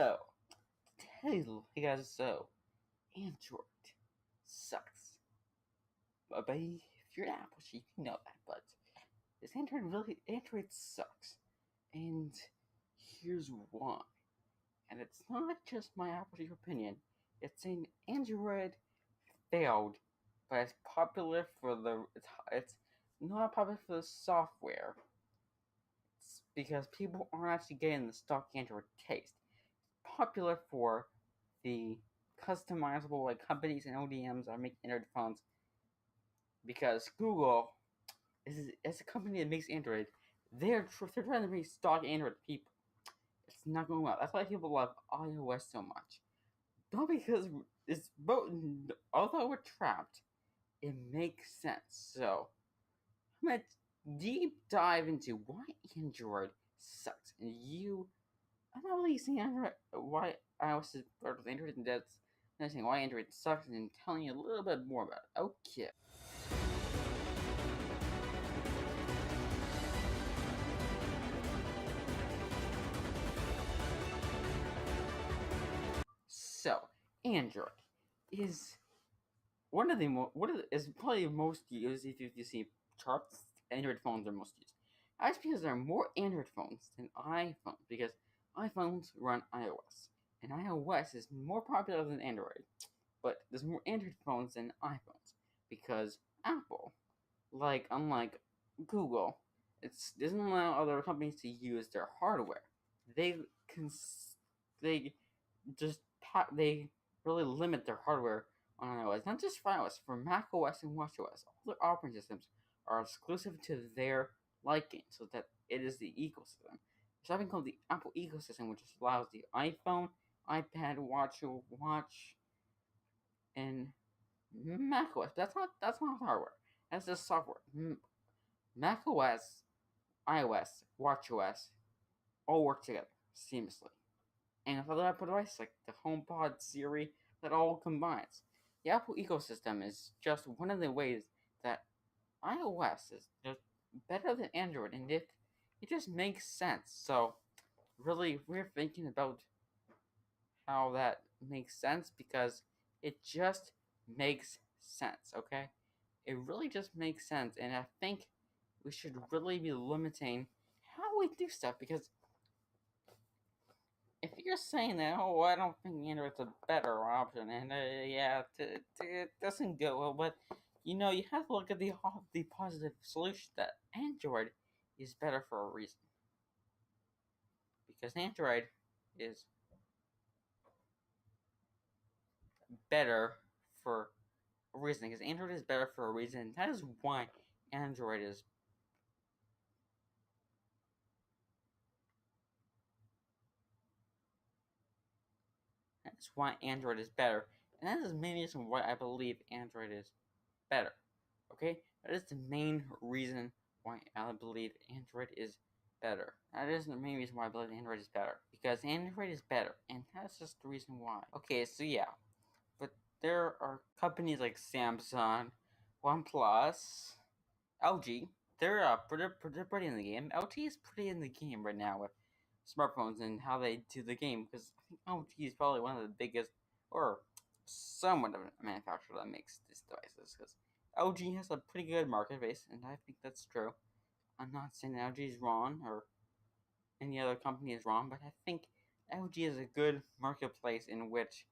So, tell you guys so, Android sucks. But if you're an Apple, you can know that. But Android sucks, and here's why. And it's not just my Apple opinion. It's an Android failed, but it's popular for it's not popular for the software. It's because people aren't actually getting the stock Android taste. Popular for the customizable companies and ODMs that are making Android phones because Google is a company that makes Android. They're trying to make stock Android people. It's not going well. That's why people love iOS so much. Not because it's both. Although we're trapped, it makes sense. So I'm gonna deep dive into why Android sucks, and I'm not really saying why iOS is better with Android, and that's not saying why Android sucks, and telling you a little bit more about it. Okay. So, Android is is probably most used if you see charts. Android phones are most used. That's because there are more Android phones than iPhones because iPhones run iOS, and iOS is more popular than Android. But there's more Android phones than iPhones because Apple, unlike Google, it doesn't allow other companies to use their hardware. They they they really limit their hardware on iOS, not just for iOS, for macOS and watchOS. All their operating systems are exclusive to their liking, so that it is the ecosystem. There's something called the Apple ecosystem, which allows the iPhone, iPad, watch, and macOS. That's not hardware. That's just software. macOS, iOS, watchOS all work together seamlessly. And with other Apple devices like the HomePod, Siri, that all combines. The Apple ecosystem is just one of the ways that iOS is just better than Android, and it just makes sense. So, really, we're thinking about how that makes sense because it just makes sense, okay? It really just makes sense, and I think we should really be limiting how we do stuff because if you're saying that, oh, I don't think Android's a better option, and yeah, it doesn't go well, but you have to look at the positive solution that Android is better for a reason. Because Android is better for a reason. Because Android is better for a reason. That is why Android is. That's why Android is better, and that is the main reason why I believe Android is better. Okay, that is the main reason why I believe Android is better. That is the main reason why I believe Android is better. Because Android is better, and that's just the reason why. Okay, so yeah, but there are companies like Samsung, OnePlus, LG. They're pretty in the game. LG is pretty in the game right now with smartphones and how they do the game. Because I think LG is probably one of the biggest, or somewhat of a manufacturer that makes these devices. Because LG has a pretty good market base, and I think that's true. I'm not saying LG is wrong or any other company is wrong, but I think LG is a good marketplace in which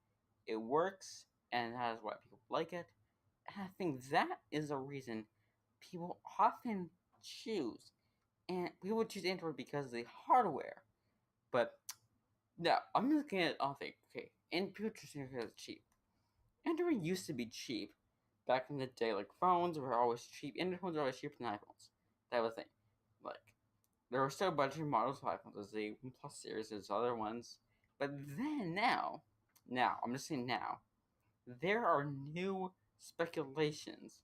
it works and that is why people like it. And I think that is a reason people often choose. And people choose Android because of the hardware. But no, I'm looking at all things. Okay, and people choose Android because it's cheap. Android used to be cheap back in the day. Like phones were always cheap. Android phones were always cheaper than iPhones. That was the thing. Like there were still budget models of iPhones. There's the Plus series. There's other ones. But then now I'm just saying now, there are new speculations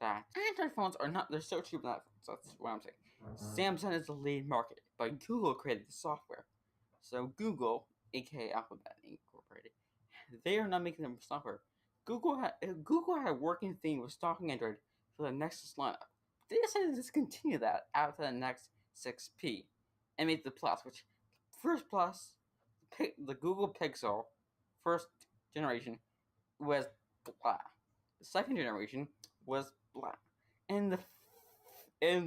that Android phones are not. They're so cheap than iPhones. That's what I'm saying. Samsung is the lead market, but Google created the software. So Google, aka Alphabet Incorporated, they are not making the software. Google had a working theme with stocking Android for the Nexus lineup. They decided to discontinue that after the next 6P and make the Plus, which first Plus, the Google Pixel first generation was blah. The second generation was blah, and the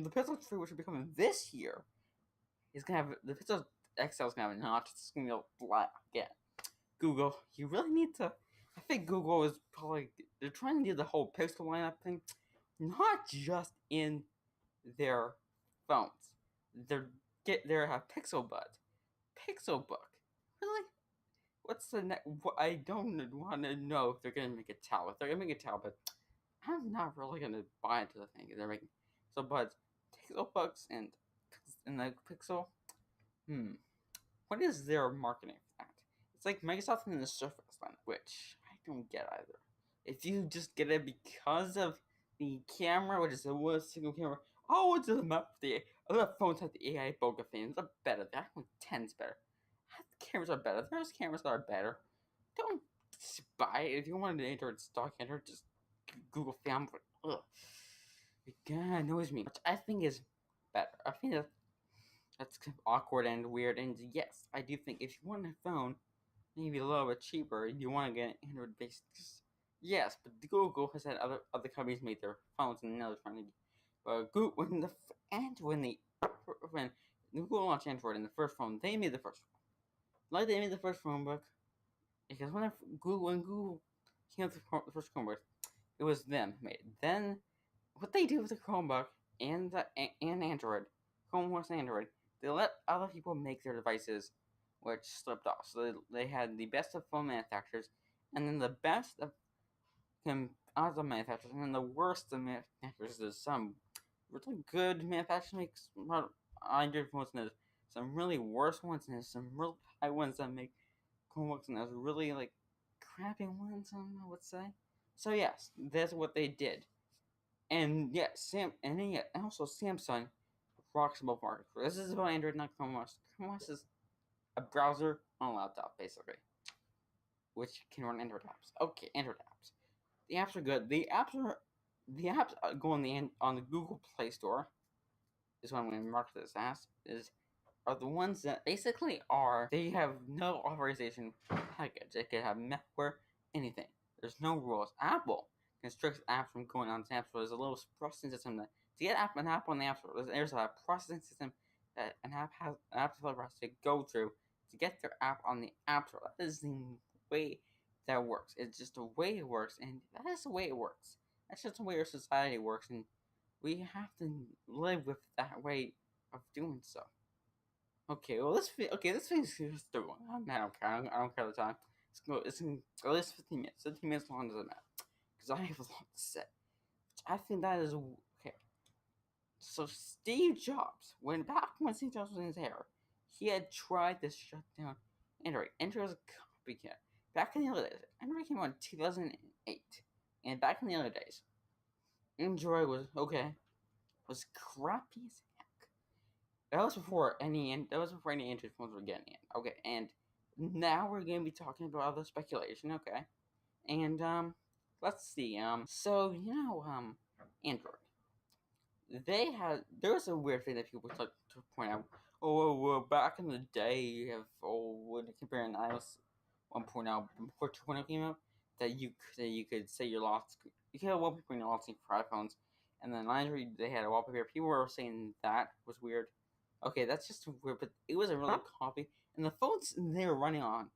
Pixel 3, which will be coming this year, is gonna have the Pixel XL is gonna have a notch. It's gonna go blah again. Google, you really need to. I think Google is probably they're trying to do the whole Pixel lineup thing, not just in their phones. They have Pixel Buds, Pixel Book. Really? What's the next? I don't want to know if they're gonna make a tablet. They're gonna make a tablet. I'm not really gonna buy into the thing they're making. So, Buds, Pixel Books, and the Pixel. What is their marketing for that? It's like Microsoft and the Surface line, which I don't get either. If you just get it because of the camera, which is a single camera, oh, it doesn't matter. The other phones have the AI bokeh things. They're better. The iPhone 10's better. The cameras are better. There's cameras that are better. Don't buy it. If you want an Android stock Android, just Google Film. Ugh. It kinda annoys me. Which I think is better. I think that's awkward and weird. And yes, I do think if you want a phone, maybe a little bit cheaper, you want to get an Android based. Yes, but Google has had other companies make their phones, and now they're trying to. But Google, when Google launched Android in the first phone, they made the first one. Like they made the first phone book, because when Google came up with the first Chromebook, it was them made. Then what they did with the Chromebook and Android, Chromebooks and Android, they let other people make their devices, which slipped off. So they had the best of phone manufacturers, and then the best of other manufacturers, and then the worst of manufacturers. There's some really good manufacturers make Android phones, and there's some really worse ones, and there's some really high ones that make Chromebooks, and there's really like crappy ones, I would say. So yes, that's what they did. And yes, and also Samsung rocks both markets. This is about Android, not Chrome OS. Chrome OS is a browser on a laptop, basically, which can run Android apps. Okay, Android apps. The apps are good. The apps go on the Google Play Store. Is what I'm going to mark this as. Are the ones that basically they have no authorization package. They can have malware, anything. There's no rules. Apple constricts apps from going on to App Store. There's a little processing system that to get an app on the App Store, there's a processing system that an app developer has to go through to get their app on the App Store. That is the way that works. It's just the way it works, and that is the way it works. That's just the way our society works, and we have to live with that way of doing so. Okay, well this thing's just the one. I don't care. I don't care the time. It's at least 15 minutes. 15 minutes long doesn't matter, because I have a lot to say. I think that is okay. So Steve Jobs, when Steve Jobs was in his hair, he had tried to shut down Android. Android was a copycat. Back in the early days, Android came out in 2008, and back in the early days, Android was okay, was crappy as heck. That was before any Android phones were getting in. Okay, and now we're gonna be talking about other speculation. Okay, and let's see. So Android. There was a weird thing that people like to point out. Oh, well, back in the day, you have when comparing iOS 1.0 before 2.0 came out, that you could say your lost. You could have wallpaper in your lost for iPhones, and then Android they had a wallpaper. People were saying that was weird. Okay, that's just weird, but it was a really copy. And the phones they were running on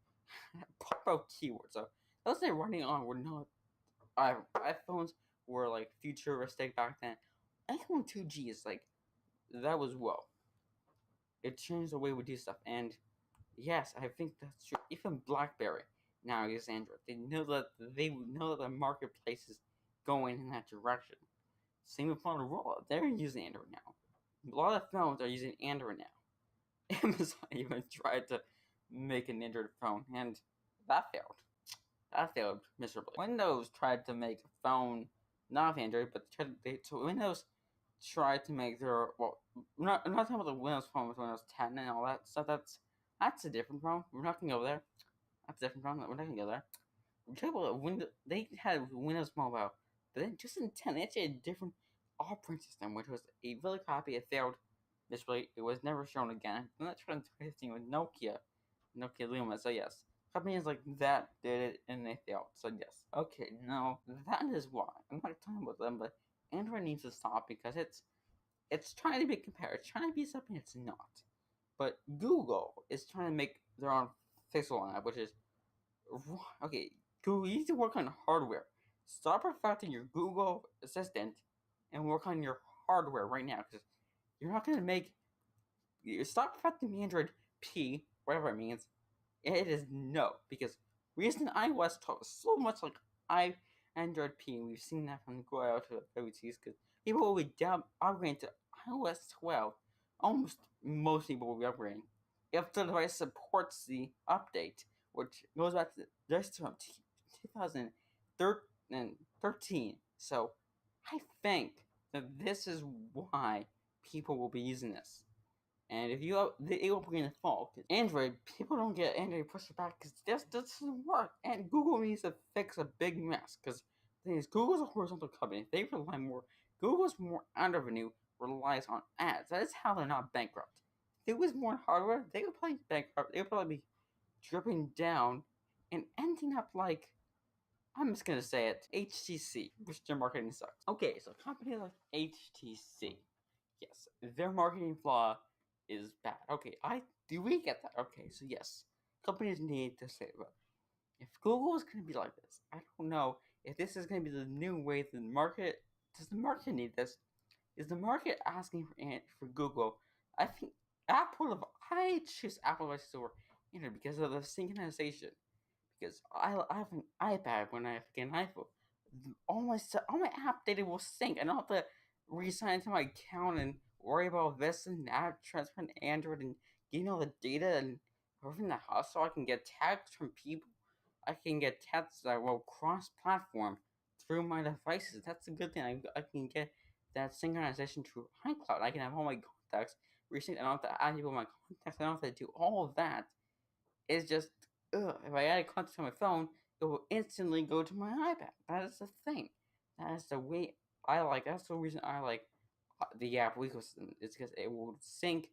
pop out keywords. So those they were running on were not iPhones were like futuristic back then. iPhone 2G is like that was well. It changed the way we do stuff, and yes, I think that's true. Even BlackBerry now uses Android. They know that the marketplace is going in that direction. Same with Motorola. They're using Android now. A lot of phones are using Android now. Amazon even tried to make an Android phone, and that failed. That failed miserably. Windows tried to make a phone, not Android, but Windows tried to make their I'm not talking about the Windows phone with Windows 10 and all that stuff. That's a different phone. We're not gonna go there. That's a different phone. We're not gonna go there. We're talking about Windows. They had Windows Mobile, but then just in 10, they actually had a different operating system, which was a really copy. It failed miserably. It was never shown again. And that's from 2015 with Nokia. Okay, Luma. So yes, companies like that did it and they failed. So yes. Okay, no, that is why I'm not talking about them, but Android needs to stop because it's trying to be compared. It's trying to be something it's not. But Google is trying to make their own Pixel app, which is okay. Google, you need to work on hardware. Stop perfecting your Google Assistant and work on your hardware right now because you're not going to make. You stop perfecting the Android P, whatever it means. It is no, because recent iOS talks so much like Android P, and we've seen that from Google out to WTs because people will be upgrading to iOS 12. Almost most people will be upgrading if the device supports the update, which goes back to just from 2013. So I think that this is why people will be using this. And if it will be in the fall. Cause Android, people don't get Android pushed back because this doesn't work. And Google needs to fix a big mess. Because the thing is, Google's a horizontal company. They rely more. Google's more ad revenue relies on ads. That is how they're not bankrupt. If it was more hardware, they would probably bankrupt. They would probably be dripping down and ending up like, I'm just gonna say it, HTC, which their marketing sucks. Okay, so companies like HTC, yes, their marketing flaw is bad. Okay, we get that. Okay, so yes, companies need to say, well, if Google is going to be like this, I don't know if this is going to be the new way the market. Does the market need this? Is the market asking for Google? I think Apple. I choose Apple devices over Android because of the synchronization. Because I have an iPad when I get an iPhone. All my app data will sync. I don't have to re-sign into my account and worry about this and that, transferring to Android and getting all the data and everything the hustle. I can get texts from people. I can get texts that will cross-platform through my devices. That's a good thing. I can get that synchronization through iCloud. I can have all my contacts recently. I don't have to add people in my contacts. I don't have to do all of that. It's just, if I add a contact to my phone, it will instantly go to my iPad. That is the thing. That is the way I like. That's the reason I like the Apple ecosystem. It's because it will sync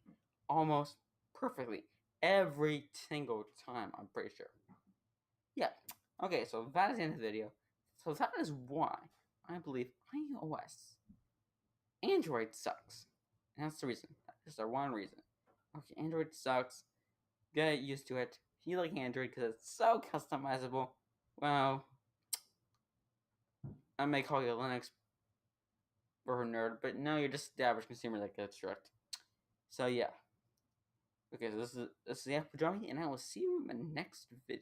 almost perfectly every single time. I'm pretty sure. Yeah. Okay, so that is the end of the video. So that is why I believe iOS, Android sucks. And that's the reason. That's the one reason. Okay, Android sucks. Get used to it. If you like Android because it's so customizable, well, I may call you a Linux or a nerd, but no, you're just the average consumer that gets tricked. So yeah. Okay, so this is the Apple Johnny, and I will see you in my next video.